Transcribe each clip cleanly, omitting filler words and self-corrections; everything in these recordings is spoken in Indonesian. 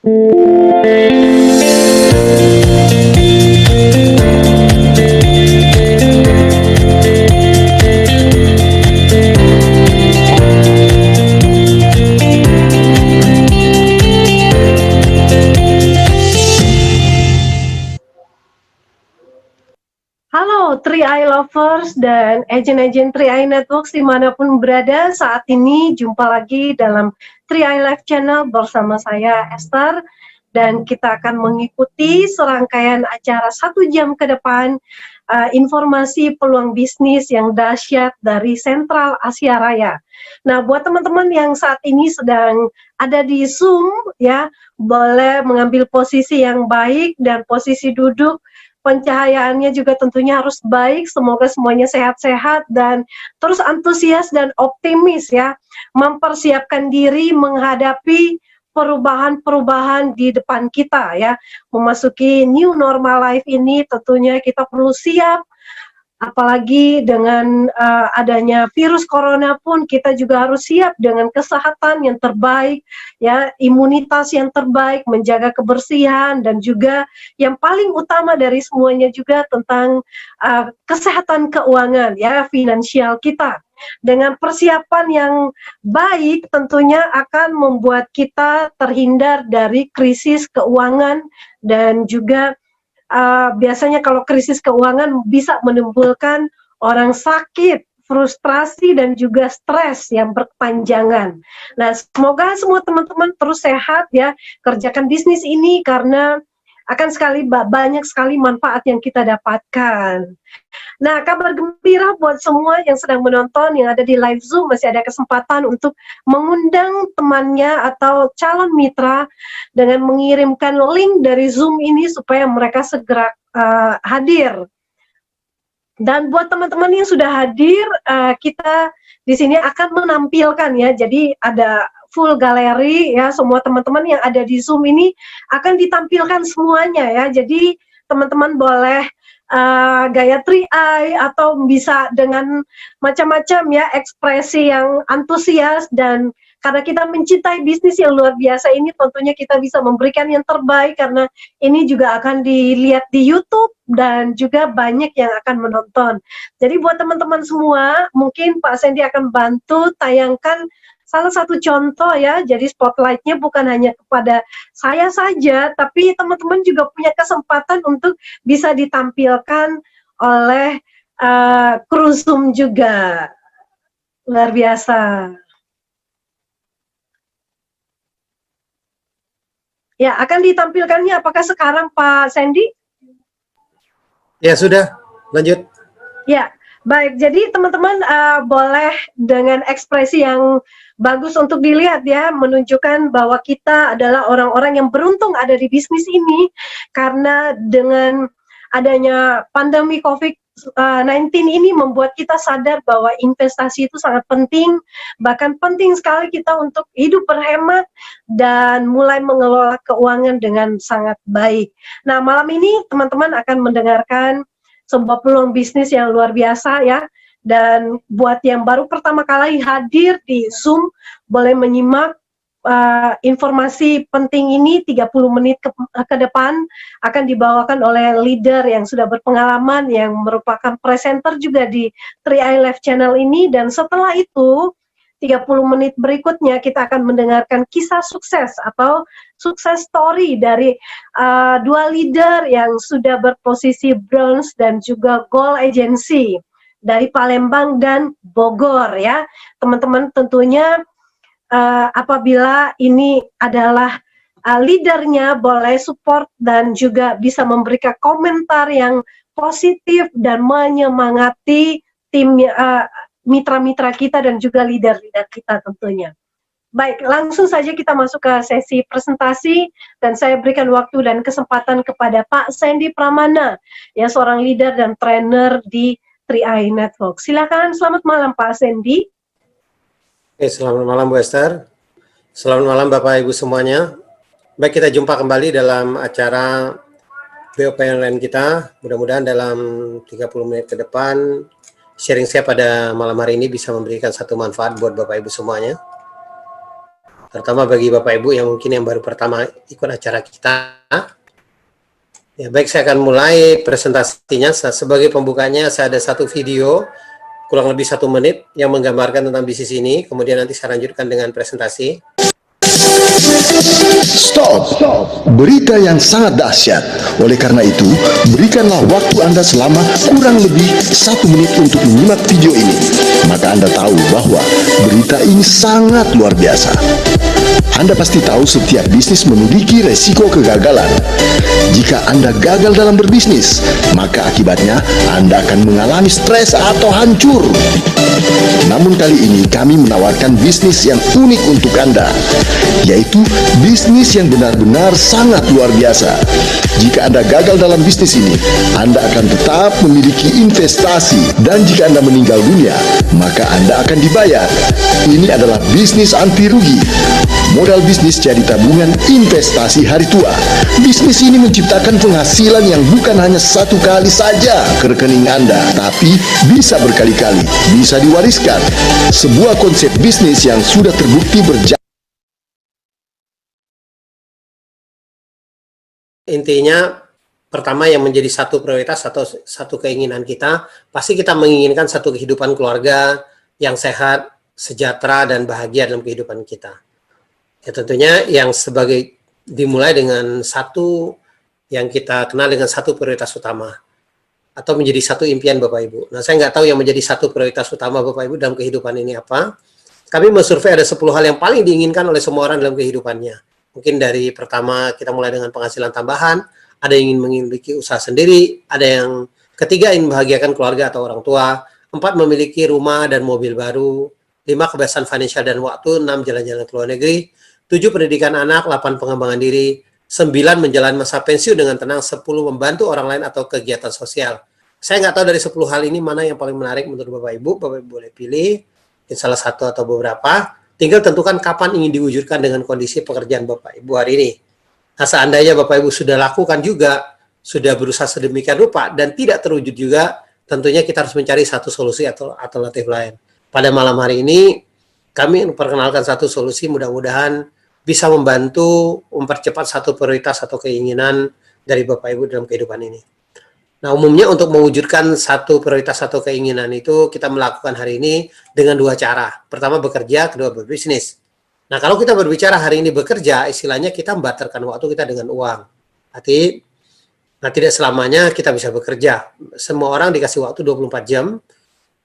Halo 3i Lovers dan agent-agent 3i Networks dimanapun berada, saat ini jumpa lagi dalam 3i Live Channel bersama saya Esther, dan kita akan mengikuti serangkaian acara 1 jam ke depan, informasi peluang bisnis yang dahsyat dari Sentral Asia Raya. Nah, buat teman-teman yang saat ini sedang ada di Zoom ya, boleh mengambil posisi yang baik dan posisi duduk. Pencahayaannya juga tentunya harus baik, semoga semuanya sehat-sehat dan terus antusias dan optimis ya, mempersiapkan diri menghadapi perubahan-perubahan di depan kita ya. Memasuki new normal life ini tentunya kita perlu siap, apalagi dengan adanya virus corona pun kita juga harus siap dengan kesehatan yang terbaik, ya, imunitas yang terbaik, menjaga kebersihan, dan juga yang paling utama dari semuanya juga tentang kesehatan keuangan, ya, finansial kita. Dengan persiapan yang baik tentunya akan membuat kita terhindar dari krisis keuangan dan juga biasanya kalau krisis keuangan bisa menimbulkan orang sakit, frustrasi, dan juga stres yang berkepanjangan. Nah, semoga semua teman-teman terus sehat ya, kerjakan bisnis ini karena akan banyak sekali manfaat yang kita dapatkan. Nah, kabar gembira buat semua yang sedang menonton, yang ada di live Zoom, masih ada kesempatan untuk mengundang temannya atau calon mitra dengan mengirimkan link dari Zoom ini supaya mereka segera hadir. Dan buat teman-teman yang sudah hadir, kita di sini akan menampilkan ya, jadi ada full galeri ya, semua teman-teman yang ada di Zoom ini akan ditampilkan semuanya ya, jadi teman-teman boleh gaya 3i atau bisa dengan macam-macam ya, ekspresi yang antusias, dan karena kita mencintai bisnis yang luar biasa ini, tentunya kita bisa memberikan yang terbaik karena ini juga akan dilihat di YouTube dan juga banyak yang akan menonton. Jadi buat teman-teman semua, mungkin Pak Sandy akan bantu tayangkan salah satu contoh ya, jadi spotlight-nya bukan hanya kepada saya saja, tapi teman-teman juga punya kesempatan untuk bisa ditampilkan oleh kru Zoom juga. Luar biasa. Ya, akan ditampilkannya apakah sekarang Pak Sandy? Ya, sudah. Lanjut. Ya, baik. Jadi teman-teman boleh dengan ekspresi yang bagus untuk dilihat ya, menunjukkan bahwa kita adalah orang-orang yang beruntung ada di bisnis ini, karena dengan adanya pandemi COVID-19 ini membuat kita sadar bahwa investasi itu sangat penting, bahkan penting sekali kita untuk hidup berhemat dan mulai mengelola keuangan dengan sangat baik. Nah, malam ini teman-teman akan mendengarkan sebuah peluang bisnis yang luar biasa ya, dan buat yang baru pertama kali hadir di Zoom, boleh menyimak informasi penting ini 30 menit ke depan akan dibawakan oleh leader yang sudah berpengalaman, yang merupakan presenter juga di 3i Live Channel ini, dan setelah itu 30 menit berikutnya kita akan mendengarkan kisah sukses atau sukses story dari dua leader yang sudah berposisi bronze dan juga gold agency dari Palembang dan Bogor ya. Teman-teman tentunya apabila ini adalah leadernya, boleh support dan juga bisa memberikan komentar yang positif dan menyemangati tim mitra-mitra kita dan juga leader-leader kita tentunya. Baik, langsung saja kita masuk ke sesi presentasi, dan saya berikan waktu dan kesempatan kepada Pak Sandy Pramana, ya, seorang leader dan trainer di 3i Network. Silakan, selamat malam Pak Sandy. Oke, selamat malam Bu Esther. Selamat malam Bapak Ibu semuanya. Baik, kita jumpa kembali dalam acara BOP online kita. Mudah-mudahan dalam 30 menit ke depan, sharing saya pada malam hari ini bisa memberikan satu manfaat buat Bapak Ibu semuanya. terutama bagi Bapak Ibu yang mungkin yang baru pertama ikut acara kita. Ya, baik, saya akan mulai presentasinya. Sebagai pembukanya saya ada satu video kurang lebih 1 menit yang menggambarkan tentang bisnis ini, kemudian nanti saya lanjutkan dengan presentasi. Stop. Berita yang sangat dahsyat. Oleh karena itu, berikanlah waktu Anda selama kurang lebih 1 menit untuk menyimak video ini. Maka Anda tahu bahwa berita ini sangat luar biasa. Anda pasti tahu setiap bisnis memiliki resiko kegagalan. Jika Anda gagal dalam berbisnis, maka akibatnya Anda akan mengalami stres atau hancur. Namun kali ini kami menawarkan bisnis yang unik untuk Anda, yaitu bisnis yang benar-benar sangat luar biasa. Jika Anda gagal dalam bisnis ini, Anda akan tetap memiliki investasi, dan jika Anda meninggal dunia, maka Anda akan dibayar. Ini adalah bisnis anti rugi. Modal bisnis jadi tabungan investasi hari tua. Bisnis ini menciptakan penghasilan yang bukan hanya 1 kali saja ke rekening Anda, tapi bisa berkali-kali, bisa diwariskan. Sebuah konsep bisnis yang sudah terbukti berjalan. Intinya, pertama yang menjadi satu prioritas atau satu keinginan kita, pasti kita menginginkan satu kehidupan keluarga yang sehat, sejahtera, dan bahagia dalam kehidupan kita. Ya tentunya yang dimulai dengan satu yang kita kenal dengan satu prioritas utama atau menjadi satu impian Bapak Ibu. Nah, saya nggak tahu yang menjadi satu prioritas utama Bapak Ibu dalam kehidupan ini apa. Kami mensurvei ada 10 hal yang paling diinginkan oleh semua orang dalam kehidupannya. Mungkin dari pertama kita mulai dengan penghasilan tambahan, ada yang ingin memiliki usaha sendiri, ada yang ketiga ingin membahagiakan keluarga atau orang tua, 4 memiliki rumah dan mobil baru, 5 kebebasan finansial dan waktu, 6 jalan-jalan ke luar negeri, 7 pendidikan anak, 8 pengembangan diri, 9 menjalani masa pensiun dengan tenang, 10 membantu orang lain atau kegiatan sosial. Saya nggak tahu dari 10 hal ini mana yang paling menarik menurut Bapak Ibu. Bapak Ibu boleh pilih salah satu atau beberapa. Tinggal tentukan kapan ingin diwujudkan dengan kondisi pekerjaan Bapak Ibu hari ini. Nah, seandainya Bapak Ibu sudah lakukan juga, sudah berusaha sedemikian rupa dan tidak terwujud juga, tentunya kita harus mencari satu solusi atau alternatif lain. Pada malam hari ini, kami memperkenalkan satu solusi, mudah-mudahan bisa membantu mempercepat satu prioritas atau keinginan dari Bapak Ibu dalam kehidupan ini. Nah, umumnya untuk mewujudkan satu prioritas atau keinginan itu kita melakukan hari ini dengan 2 cara. Pertama bekerja, kedua berbisnis. Nah, kalau kita berbicara hari ini bekerja, istilahnya kita membarterkan waktu kita dengan uang. Arti, nah tidak selamanya kita bisa bekerja. Semua orang dikasih waktu 24 jam.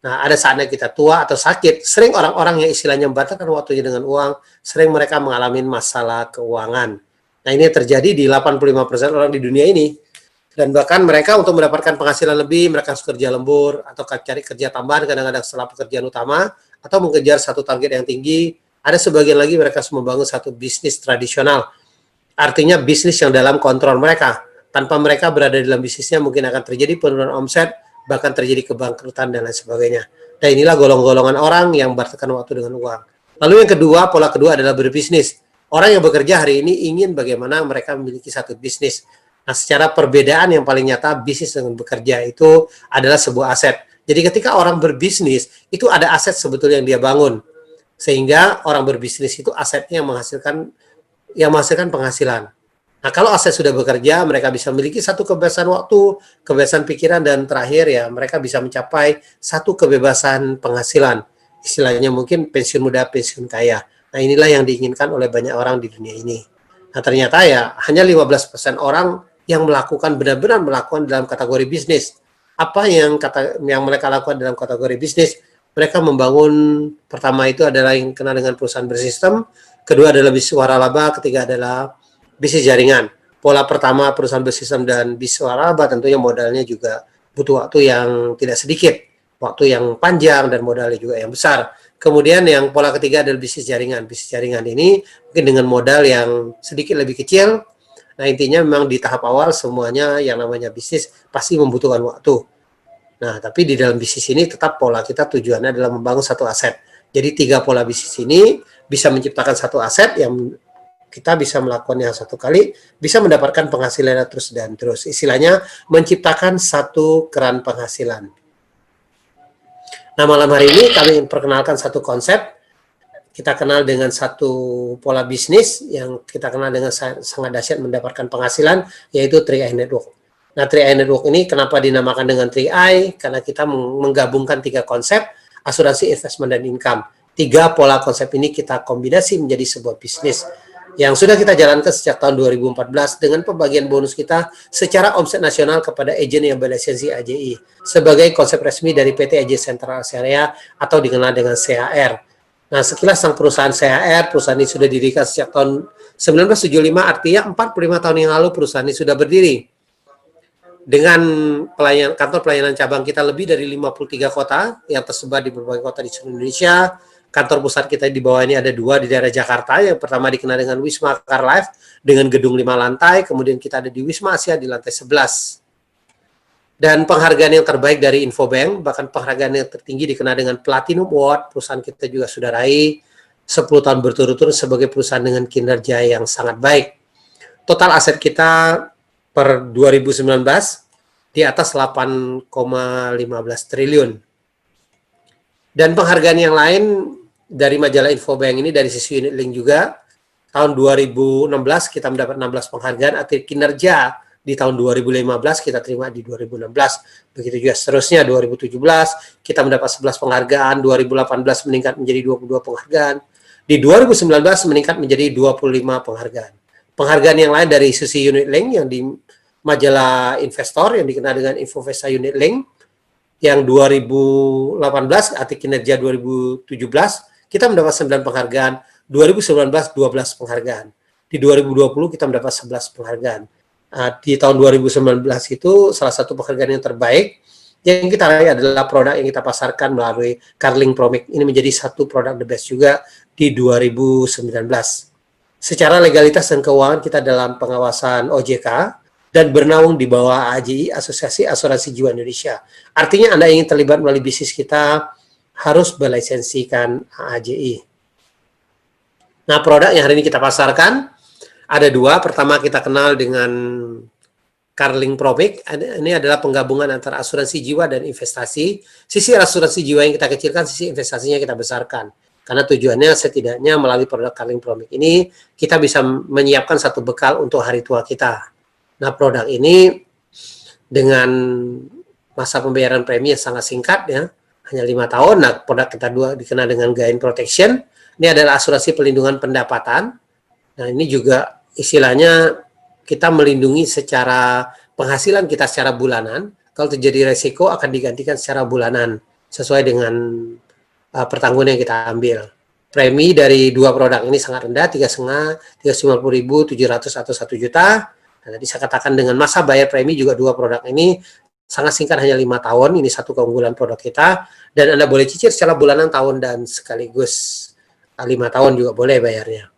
Nah, ada saatnya kita tua atau sakit. Sering orang-orang yang istilahnya membatalkan waktunya dengan uang, sering mereka mengalami masalah keuangan. Nah, ini terjadi di 85% orang di dunia ini. Dan bahkan mereka untuk mendapatkan penghasilan lebih, mereka harus kerja lembur, atau cari kerja tambahan kadang-kadang setelah pekerjaan utama, atau mengejar satu target yang tinggi. Ada sebagian lagi mereka harus membangun satu bisnis tradisional. Artinya bisnis yang dalam kontrol mereka. Tanpa mereka berada dalam bisnisnya, mungkin akan terjadi penurunan omset, bahkan terjadi kebangkrutan dan lain sebagainya. Dan inilah golongan-golongan orang yang membarterkan waktu dengan uang. Lalu yang kedua, pola kedua adalah berbisnis. Orang yang bekerja hari ini ingin bagaimana mereka memiliki satu bisnis. Nah, secara perbedaan yang paling nyata, bisnis dengan bekerja itu adalah sebuah aset. Jadi ketika orang berbisnis, itu ada aset sebetulnya yang dia bangun. Sehingga orang berbisnis itu asetnya yang menghasilkan penghasilan. Nah, kalau aset sudah bekerja, mereka bisa memiliki satu kebebasan waktu, kebebasan pikiran, dan terakhir ya mereka bisa mencapai satu kebebasan penghasilan. Istilahnya mungkin pensiun muda, pensiun kaya. Nah, inilah yang diinginkan oleh banyak orang di dunia ini. Nah, ternyata ya hanya 15% orang yang benar-benar melakukan dalam kategori bisnis. Apa yang mereka lakukan dalam kategori bisnis? Mereka membangun, pertama itu adalah yang kenal dengan perusahaan bersistem, kedua adalah bisnis waralaba, ketiga adalah bisnis jaringan. Pola pertama perusahaan bersistem dan bisnis waralaba tentunya modalnya juga butuh waktu yang tidak sedikit, waktu yang panjang dan modalnya juga yang besar. Kemudian yang pola ketiga adalah bisnis jaringan. Bisnis jaringan ini mungkin dengan modal yang sedikit lebih kecil. Nah, intinya memang di tahap awal semuanya yang namanya bisnis pasti membutuhkan waktu. Nah, tapi di dalam bisnis ini tetap pola kita tujuannya adalah membangun satu aset. Jadi 3 pola bisnis ini bisa menciptakan satu aset yang kita bisa melakukannya satu kali, bisa mendapatkan penghasilan terus dan terus. Istilahnya menciptakan satu keran penghasilan. Nah, malam hari ini kami perkenalkan satu konsep. kita kenal dengan satu pola bisnis yang kita kenal dengan sangat dahsyat mendapatkan penghasilan, yaitu 3i Network. Nah, 3i Network ini kenapa dinamakan dengan 3i? Karena kita menggabungkan 3 konsep, asuransi, investment, dan income. 3 pola konsep ini kita kombinasi menjadi sebuah bisnis yang sudah kita jalankan sejak tahun 2014 dengan pembagian bonus kita secara omset nasional kepada agen yang berlisensi AJI sebagai konsep resmi dari PT AJ Central Syariah atau dikenal dengan CHR. Nah, sekilas sang perusahaan CHR, perusahaan ini sudah didirikan sejak tahun 1975, artinya 45 tahun yang lalu perusahaan ini sudah berdiri. Dengan kantor pelayanan cabang kita lebih dari 53 kota yang tersebar di berbagai kota di seluruh Indonesia. Kantor pusat kita di bawah ini ada 2 di daerah Jakarta. Yang pertama dikenal dengan Wisma Carlife dengan gedung 5 lantai. Kemudian kita ada di Wisma Asia di lantai 11. Dan penghargaan yang terbaik dari Infobank, bahkan penghargaan yang tertinggi dikenal dengan Platinum Award. Perusahaan kita juga sudah raih 10 tahun berturut-turut sebagai perusahaan dengan kinerja yang sangat baik. Total aset kita per 2019 di atas 8,15 triliun. Dan penghargaan yang lain dari majalah Infobank ini dari sisi unit link juga, tahun 2016 kita mendapat 16 penghargaan, arti kinerja di tahun 2015 kita terima di 2016. Begitu juga seterusnya, 2017 kita mendapat 11 penghargaan, 2018 meningkat menjadi 22 penghargaan, di 2019 meningkat menjadi 25 penghargaan. Penghargaan yang lain dari sisi unit link yang di majalah investor yang dikenal dengan Infovesta Unit Link yang 2018 arti kinerja 2017 kita mendapat 9 penghargaan, 2019 12 penghargaan, di 2020 kita mendapat 11 penghargaan. Di tahun 2019 itu salah satu penghargaan yang terbaik yang kita raih adalah produk yang kita pasarkan melalui Carling Promic. Ini menjadi satu produk the best juga di 2019. Secara legalitas dan keuangan kita dalam pengawasan OJK dan bernaung di bawah AJI, Asosiasi Asuransi Jiwa Indonesia. Artinya Anda ingin terlibat melalui bisnis kita, harus berlisensikan AJI. Nah, produk yang hari ini kita pasarkan, ada 2. Pertama kita kenal dengan Carling Promic. Ini adalah penggabungan antara asuransi jiwa dan investasi. Sisi asuransi jiwa yang kita kecilkan, sisi investasinya kita besarkan. Karena tujuannya setidaknya melalui produk Carling Promic ini, kita bisa menyiapkan satu bekal untuk hari tua kita. Nah, produk ini dengan masa pembayaran premi yang sangat singkat ya, hanya 5 tahun. Nah, produk kita dikenal dengan Gain Protection. Ini adalah asuransi pelindungan pendapatan. Nah, ini juga istilahnya kita melindungi secara penghasilan kita secara bulanan. Kalau terjadi resiko akan digantikan secara bulanan sesuai dengan pertanggungan yang kita ambil. Premi dari 2 produk ini sangat rendah, 3,5, 350.000, 700 atau 1 juta. Nah, tadi saya katakan dengan masa bayar premi juga 2 produk ini sangat singkat, hanya 5 tahun. Ini satu keunggulan produk kita. Dan Anda boleh cicil secara bulanan, tahun, dan sekaligus 5 tahun juga boleh bayarnya.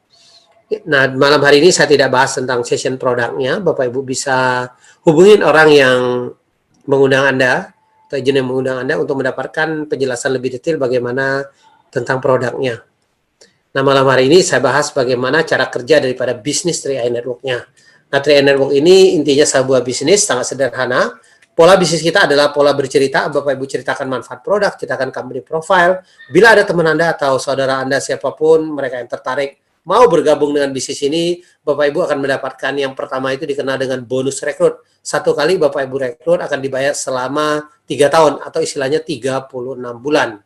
Nah, malam hari ini saya tidak bahas tentang session produknya. Bapak Ibu bisa hubungin orang yang mengundang Anda, atau agen yang mengundang Anda untuk mendapatkan penjelasan lebih detail bagaimana tentang produknya. Nah, malam hari ini saya bahas bagaimana cara kerja daripada bisnis 3i Network-nya. Nah, 3i Network ini intinya sebuah bisnis sangat sederhana. Pola bisnis kita adalah pola bercerita. Bapak Ibu ceritakan manfaat produk, ceritakan company profile. Bila ada teman Anda atau saudara Anda siapapun, mereka yang tertarik mau bergabung dengan bisnis ini, Bapak Ibu akan mendapatkan yang pertama itu dikenal dengan bonus rekrut. 1 kali Bapak Ibu rekrut akan dibayar selama 3 tahun atau istilahnya 36 bulan.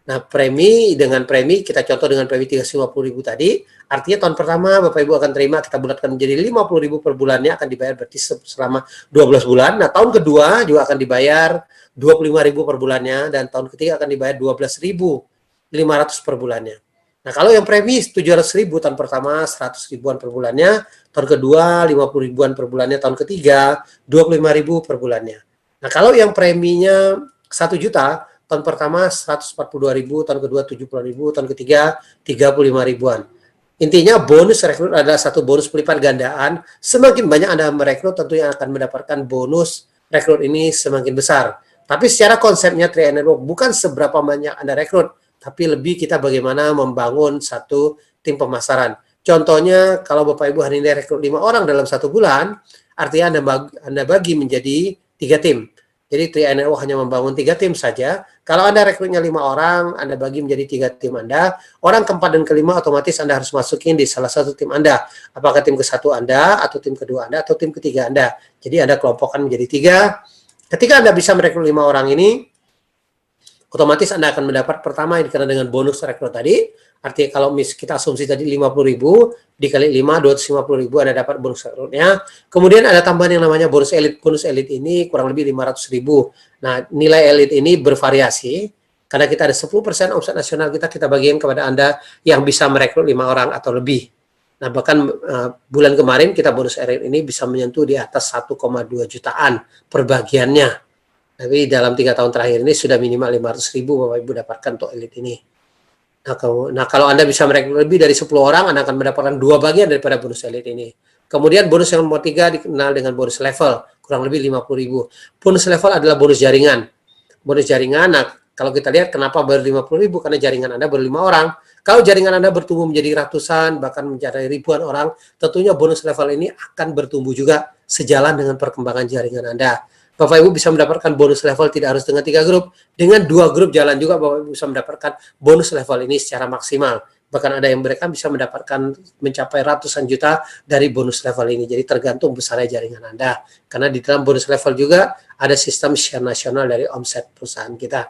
Nah, dengan premi kita contoh dengan premi 350.000 tadi, artinya tahun pertama Bapak Ibu akan terima, kita bulatkan menjadi 50.000 per bulannya, akan dibayar berarti selama 12 bulan. Nah, tahun kedua juga akan dibayar 25.000 per bulannya, dan tahun ketiga akan dibayar 12.500 per bulannya. Nah, kalau yang premi 700.000 tahun pertama, 100 ribuan per bulannya, tahun kedua 50 ribuan per bulannya, tahun ketiga 25.000 per bulannya. Nah, kalau yang preminya 1 juta, tahun pertama 142.000, tahun kedua 70.000, tahun ketiga 35 ribuan. Intinya bonus rekrut adalah satu bonus pelipat gandaan. Semakin banyak Anda merekrut, tentunya akan mendapatkan bonus rekrut ini semakin besar. Tapi secara konsepnya 3i Network bukan seberapa banyak Anda rekrut, tapi lebih kita bagaimana membangun satu tim pemasaran. Contohnya, kalau Bapak Ibu hari ini rekrut 5 orang dalam 1 bulan, artinya Anda bagi menjadi 3 tim. Jadi 3i Network hanya membangun 3 tim saja. Kalau Anda rekrutnya 5 orang, Anda bagi menjadi 3 tim Anda. Orang keempat dan kelima otomatis Anda harus masukin di salah satu tim Anda. Apakah tim ke-1 Anda, atau tim kedua Anda, atau tim ketiga Anda. Jadi Anda kelompokkan menjadi 3. Ketika Anda bisa merekrut 5 orang ini, otomatis Anda akan mendapat pertama yang dikenal dengan bonus rekrut tadi. Artinya kalau kita asumsi tadi 50.000 dikali 5, 250.000 Anda dapat bonus rekrutnya. Kemudian ada tambahan yang namanya bonus elit. Bonus elit ini kurang lebih 500.000. Nah, nilai elit ini bervariasi karena kita ada 10% omset nasional kita bagikan kepada Anda yang bisa merekrut 5 orang atau lebih. Nah, bahkan bulan kemarin kita bonus elit ini bisa menyentuh di atas 1,2 jutaan per bagiannya. Tapi dalam 3 tahun terakhir ini sudah minimal 500.000 Bapak Ibu dapatkan untuk elit ini. Nah, kalau Anda bisa merekrut lebih dari 10 orang, Anda akan mendapatkan 2 bagian daripada bonus elit ini. Kemudian bonus yang nomor 3 dikenal dengan bonus level, kurang lebih 50.000. Bonus level adalah bonus jaringan. Bonus jaringan, nah kalau kita lihat kenapa baru 50.000, karena jaringan Anda baru 5 orang. Kalau jaringan Anda bertumbuh menjadi ratusan, bahkan menjadi ribuan orang, tentunya bonus level ini akan bertumbuh juga sejalan dengan perkembangan jaringan Anda. Bapak Ibu bisa mendapatkan bonus level tidak harus dengan 3 grup. Dengan 2 grup jalan juga Bapak Ibu bisa mendapatkan bonus level ini secara maksimal. Bahkan ada yang mereka bisa mendapatkan mencapai ratusan juta dari bonus level ini. Jadi tergantung besarnya jaringan Anda. Karena di dalam bonus level juga ada sistem share nasional dari omset perusahaan kita.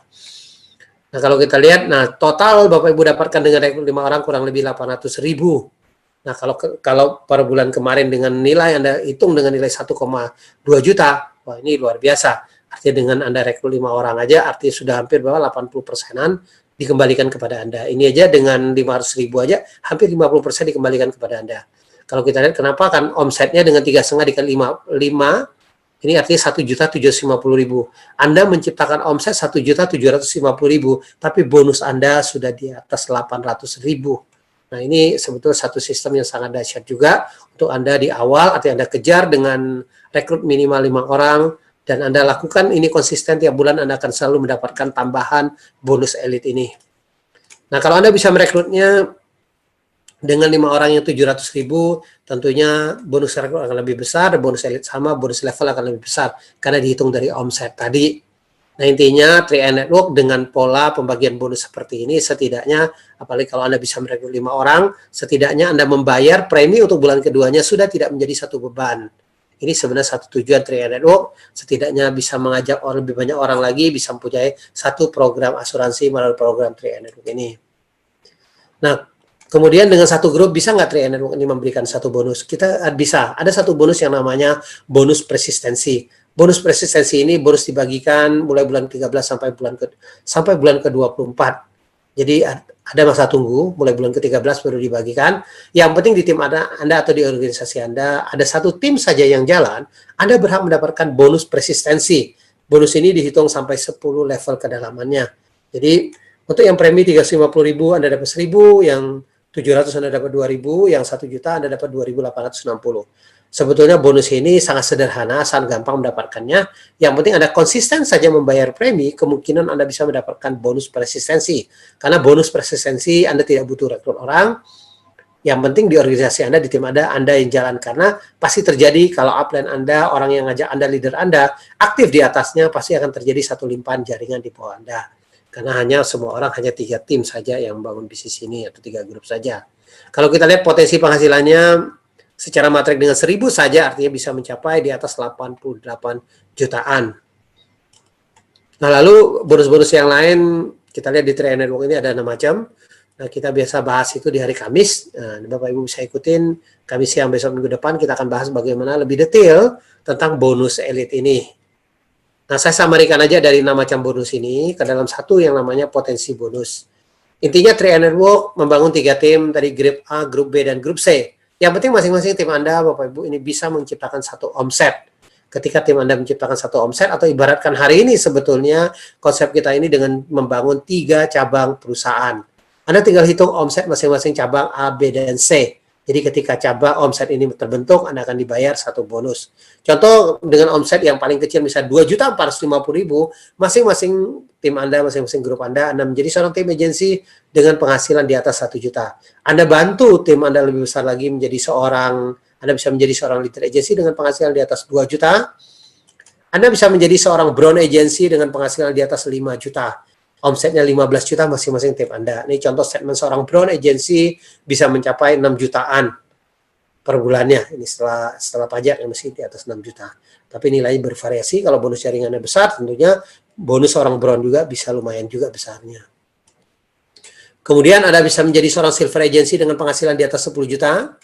Nah, kalau kita lihat, nah total Bapak Ibu dapatkan dengan rekrut 5 orang kurang lebih 800.000. Nah, kalau per bulan kemarin dengan nilai Anda hitung dengan nilai 1,2 juta, wah ini luar biasa. Artinya dengan Anda rekrut 5 orang aja, artinya sudah hampir bahwa 80%-an dikembalikan kepada Anda. Ini aja dengan 500.000 aja, hampir 50% dikembalikan kepada Anda. Kalau kita lihat kenapa kan omsetnya dengan 3,5 dikali 5, ini artinya 1.750.000. Anda menciptakan omset 1.750.000, tapi bonus Anda sudah di atas 800.000. Nah, ini sebetulnya satu sistem yang sangat dahsyat juga untuk Anda di awal, artinya Anda kejar dengan rekrut minimal 5 orang, dan Anda lakukan ini konsisten tiap bulan, Anda akan selalu mendapatkan tambahan bonus elit ini. Nah, kalau Anda bisa merekrutnya dengan 5 orang yang 700.000, tentunya bonus rekrut akan lebih besar, bonus elit sama, bonus level akan lebih besar, karena dihitung dari omset tadi. Nah, intinya 3i Network dengan pola pembagian bonus seperti ini setidaknya, apalagi kalau Anda bisa merekrut 5 orang, setidaknya Anda membayar premi untuk bulan keduanya sudah tidak menjadi satu beban. Ini sebenarnya satu tujuan 3i Network, setidaknya bisa mengajak lebih banyak orang lagi bisa mempunyai satu program asuransi melalui program 3i Network ini. Nah, kemudian dengan satu grup bisa nggak 3i Network ini memberikan satu bonus? Kita bisa. Ada satu bonus yang namanya bonus persistensi. Bonus persistensi ini bonus dibagikan mulai bulan 13 sampai bulan ke-24. Jadi ada masa tunggu, mulai bulan ke-13 baru dibagikan. Yang penting di tim Anda atau di organisasi Anda ada satu tim saja yang jalan, Anda berhak mendapatkan bonus persistensi. Bonus ini dihitung sampai 10 level kedalamannya. Jadi untuk yang premi 350.000 Anda dapat 1.000, yang 700 Anda dapat 2.000, yang 1 juta Anda dapat 2.860. Sebetulnya bonus ini sangat sederhana, sangat gampang mendapatkannya. Yang penting Anda konsisten saja membayar premi, kemungkinan Anda bisa mendapatkan bonus persistensi. Karena bonus persistensi Anda tidak butuh rekrut orang. Yang penting di organisasi Anda, di tim Anda yang jalan. Karena pasti terjadi kalau upline Anda, orang yang ngajak Anda, leader Anda, aktif di atasnya, pasti akan terjadi satu limpahan jaringan di bawah Anda. Karena semua orang hanya 3 tim saja yang membangun bisnis ini, atau 3 grup saja. Kalau kita lihat potensi penghasilannya, secara matrik dengan 1.000 saja artinya bisa mencapai di atas 88 jutaan. Nah, lalu bonus-bonus yang lain kita lihat di 3i Network ini ada 6 macam. Nah, kita biasa bahas itu di hari Kamis. Nah, Bapak Ibu bisa ikutin Kamis siang besok minggu depan kita akan bahas bagaimana lebih detail tentang bonus elit ini. Nah, saya samarikan aja dari 6 macam bonus ini ke dalam satu yang namanya potensi bonus. Intinya 3i Network membangun 3 tim tadi, grup A, grup B, dan grup C. Yang penting masing-masing tim Anda, Bapak Ibu, ini bisa menciptakan satu omset. Ketika tim Anda menciptakan satu omset, atau ibaratkan hari ini sebetulnya konsep kita ini dengan membangun 3 cabang perusahaan. Anda tinggal hitung omset masing-masing cabang A, B, dan C. Jadi ketika cabang omset ini terbentuk, Anda akan dibayar satu bonus. Contoh dengan omset yang paling kecil misalnya 2.450.000, masing-masing tim Anda, masing-masing grup Anda menjadi seorang tim agensi dengan penghasilan di atas 1 juta. Anda bantu tim Anda lebih besar lagi Anda bisa menjadi seorang leader agensi dengan penghasilan di atas 2 juta. Anda bisa menjadi seorang brown agency dengan penghasilan di atas 5 juta. Omsetnya 15 juta masing-masing tim Anda. Ini contoh statement seorang brown agency bisa mencapai 6 jutaan per bulannya. Ini setelah pajak yang masih di atas 6 juta. Tapi nilainya bervariasi. Kalau bonus jaringannya besar, tentunya bonus seorang brown juga bisa lumayan juga besarnya. Kemudian Anda bisa menjadi seorang silver agency dengan penghasilan di atas 10 juta.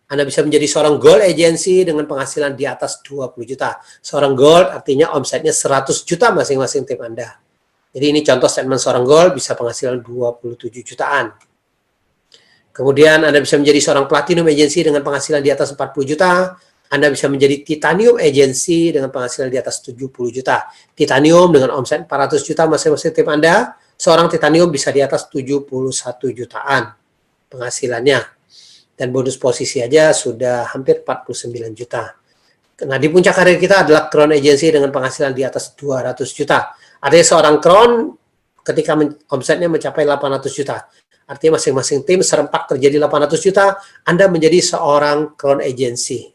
Anda bisa menjadi seorang gold agency dengan penghasilan di atas 20 juta. Seorang gold artinya omsetnya 100 juta masing-masing tim Anda. Jadi ini contoh statement seorang gold bisa penghasilan 27 jutaan. Kemudian Anda bisa menjadi seorang platinum agency dengan penghasilan di atas 40 juta. Anda bisa menjadi titanium agency dengan penghasilan di atas 70 juta. Titanium dengan omset 400 juta masing-masing tim Anda. Seorang titanium bisa di atas 71 jutaan penghasilannya. Dan bonus posisi aja sudah hampir 49 juta. Nah, di puncak karir kita adalah crown agency dengan penghasilan di atas 200 juta. Artinya seorang crown ketika omsetnya mencapai 800 juta. Artinya masing-masing tim serempak terjadi 800 juta, Anda menjadi seorang crown agency.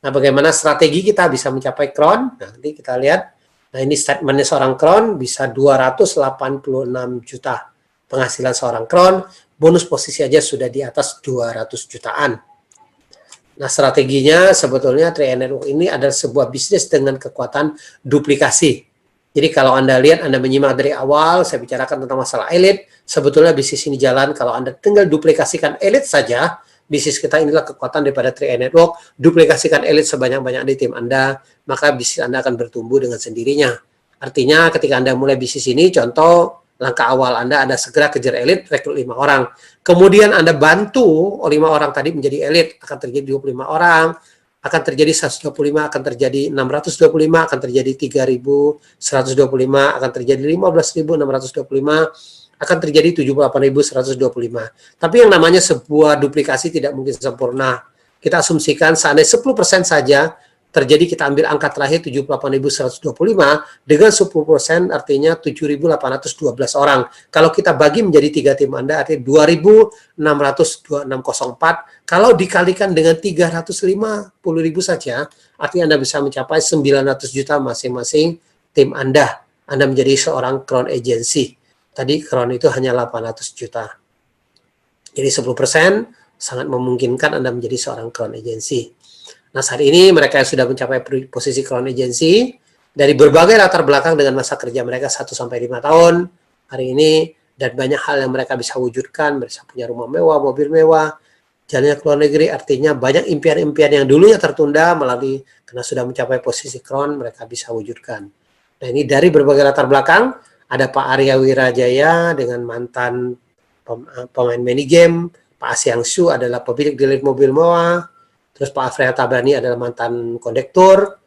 Nah, bagaimana strategi kita bisa mencapai crown? Nah, nanti kita lihat. Nah, ini statementnya seorang crown bisa 286 juta. Penghasilan seorang crown, bonus posisi aja sudah di atas 200 jutaan. Nah, strateginya sebetulnya 3i Network ini adalah sebuah bisnis dengan kekuatan duplikasi. Jadi kalau Anda lihat, Anda menyimak dari awal, saya bicarakan tentang masalah elite, sebetulnya bisnis ini jalan kalau Anda tinggal duplikasikan elite saja. Bisnis kita inilah kekuatan daripada 3i Network, duplikasikan elite sebanyak-banyak di tim Anda, maka bisnis Anda akan bertumbuh dengan sendirinya. Artinya ketika Anda mulai bisnis ini, contoh, langkah awal Anda segera kejar elit, rekrut 5 orang. Kemudian Anda bantu 5 orang tadi menjadi elit, akan terjadi 25 orang, akan terjadi 125, akan terjadi 625, akan terjadi 3.125, akan terjadi 15.625, akan terjadi 78.125. Tapi yang namanya sebuah duplikasi tidak mungkin sempurna. Kita asumsikan seandainya 10% saja, terjadi kita ambil angka terakhir 78.125 dengan 10% artinya 7.812 orang. Kalau kita bagi menjadi 3 tim Anda artinya 2.604. Kalau dikalikan dengan 350.000 saja artinya Anda bisa mencapai 900 juta masing-masing tim Anda. Anda menjadi seorang crown agency. Tadi crown itu hanya 800 juta. Jadi 10% sangat memungkinkan Anda menjadi seorang crown agency. Nah, saat ini mereka yang sudah mencapai posisi crown agency dari berbagai latar belakang dengan masa kerja mereka 1-5 tahun hari ini dan banyak hal yang mereka bisa wujudkan, mereka punya rumah mewah, mobil mewah, jalannya ke luar negeri, artinya banyak impian-impian yang dulunya tertunda melalui karena sudah mencapai posisi crown mereka bisa wujudkan. Nah, ini dari berbagai latar belakang, ada Pak Arya Wirajaya dengan mantan pemain minigame, Pak Asyang Su adalah pemilik dealer mobil mewah, terus Pak Alfred Tabrani adalah mantan kondektur,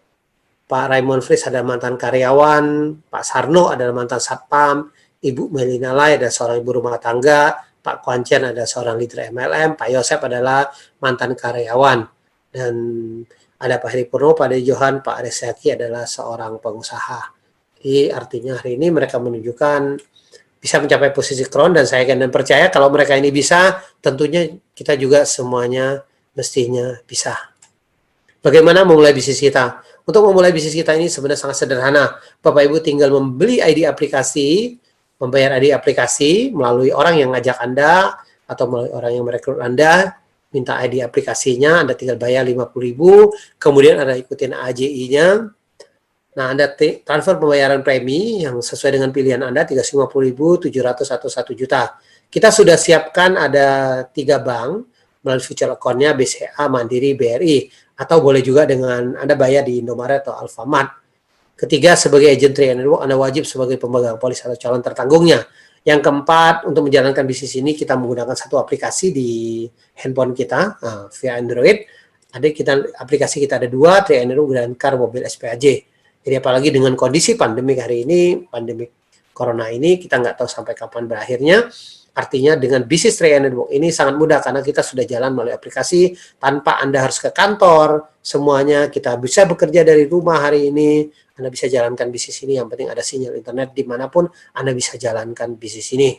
Pak Raymond Fris adalah mantan karyawan, Pak Sarno adalah mantan satpam, Ibu Melina Lai adalah seorang ibu rumah tangga, Pak Kuan Chen adalah seorang leader MLM, Pak Yosep adalah mantan karyawan, dan ada Pak Heri Purnomo, Pak Ade Johan, Pak Aresyaki adalah seorang pengusaha. Jadi artinya hari ini mereka menunjukkan bisa mencapai posisi crown dan saya yakin dan percaya kalau mereka ini bisa, tentunya kita juga semuanya mestinya bisa. Bagaimana memulai bisnis kita? Untuk memulai bisnis kita ini sebenarnya sangat sederhana. Bapak Ibu tinggal membeli ID aplikasi, membayar ID aplikasi melalui orang yang ngajak Anda atau melalui orang yang merekrut Anda, minta ID aplikasinya, Anda tinggal bayar 50.000, kemudian Anda ikutin AJI-nya. Nah, Anda transfer pembayaran premi yang sesuai dengan pilihan Anda 350.000, 700 atau 1 juta. Kita sudah siapkan ada 3 bank melalui future account-nya BCA, Mandiri, BRI, atau boleh juga dengan Anda bayar di Indomaret atau Alfamart. Ketiga, sebagai agent 3i Network, Anda wajib sebagai pemegang polis atau calon tertanggungnya. Yang keempat, untuk menjalankan bisnis ini kita menggunakan satu aplikasi di handphone kita via Android. Aplikasi kita ada 2, 3i Network dan Car Mobil SPAJ. Jadi apalagi dengan kondisi pandemik hari ini, pandemik corona ini, kita nggak tahu sampai kapan berakhirnya. Artinya dengan bisnis 3i Network ini sangat mudah karena kita sudah jalan melalui aplikasi tanpa Anda harus ke kantor. Semuanya kita bisa bekerja dari rumah hari ini. Anda bisa jalankan bisnis ini, yang penting ada sinyal internet dimanapun Anda bisa jalankan bisnis ini.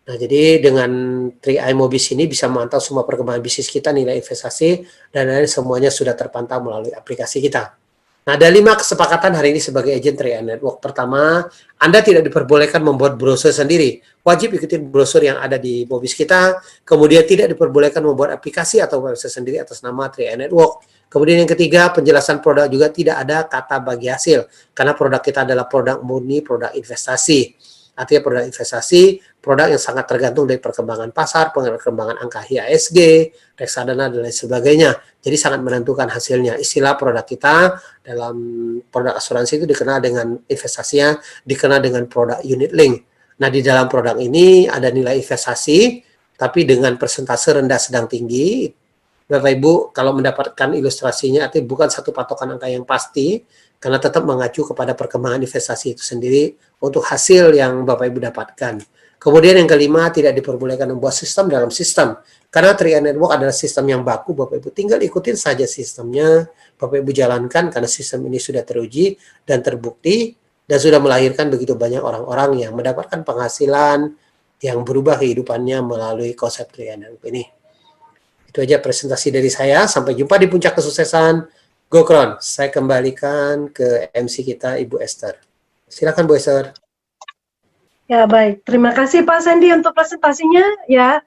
Nah, jadi dengan 3i Mobis ini bisa memantau semua perkembangan bisnis kita, nilai investasi, dan lain semuanya sudah terpantau melalui aplikasi kita. Nah, ada 5 kesepakatan hari ini sebagai agent 3i Network. Pertama, Anda tidak diperbolehkan membuat brosur sendiri. Wajib ikutin brosur yang ada di Mobis kita. Kemudian tidak diperbolehkan membuat aplikasi atau website sendiri atas nama 3i Network. Kemudian yang ketiga, penjelasan produk juga tidak ada kata bagi hasil. Karena produk kita adalah produk murni, produk investasi. Artinya produk investasi, produk yang sangat tergantung dari perkembangan pasar, perkembangan angka IHSG, reksadana, dan lain sebagainya. Jadi sangat menentukan hasilnya. Istilah produk kita dalam produk asuransi itu dikenal dengan investasinya, dikenal dengan produk unit link. Nah, di dalam produk ini ada nilai investasi, tapi dengan persentase rendah sedang tinggi. Bapak Ibu, kalau mendapatkan ilustrasinya, artinya bukan satu patokan angka yang pasti, karena tetap mengacu kepada perkembangan investasi itu sendiri untuk hasil yang Bapak Ibu dapatkan. Kemudian yang kelima, tidak diperbolehkan membuat sistem dalam sistem. Karena 3i Network adalah sistem yang baku, Bapak Ibu tinggal ikutin saja sistemnya, Bapak Ibu jalankan karena sistem ini sudah teruji dan terbukti dan sudah melahirkan begitu banyak orang-orang yang mendapatkan penghasilan yang berubah kehidupannya melalui konsep 3i Network ini. Itu aja presentasi dari saya. Sampai jumpa di puncak kesuksesan. Gokron, saya kembalikan ke MC kita, Ibu Esther. Silakan Bu Esther. Ya, baik. Terima kasih Pak Sandy untuk presentasinya. Ya,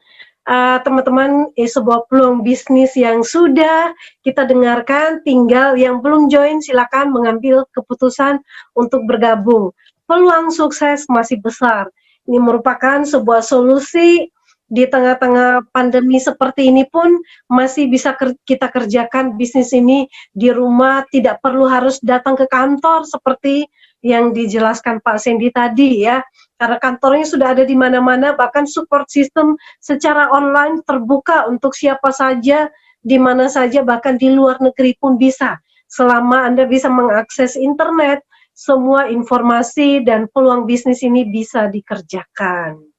teman-teman, sebuah peluang bisnis yang sudah kita dengarkan, tinggal yang belum join silakan mengambil keputusan untuk bergabung. Peluang sukses masih besar. Ini merupakan sebuah solusi di tengah-tengah pandemi seperti ini pun masih bisa kita kerjakan bisnis ini di rumah, tidak perlu harus datang ke kantor seperti yang dijelaskan Pak Sandy tadi ya. Karena kantornya sudah ada di mana-mana, bahkan support system secara online terbuka untuk siapa saja, di mana saja, bahkan di luar negeri pun bisa. Selama Anda bisa mengakses internet, semua informasi dan peluang bisnis ini bisa dikerjakan.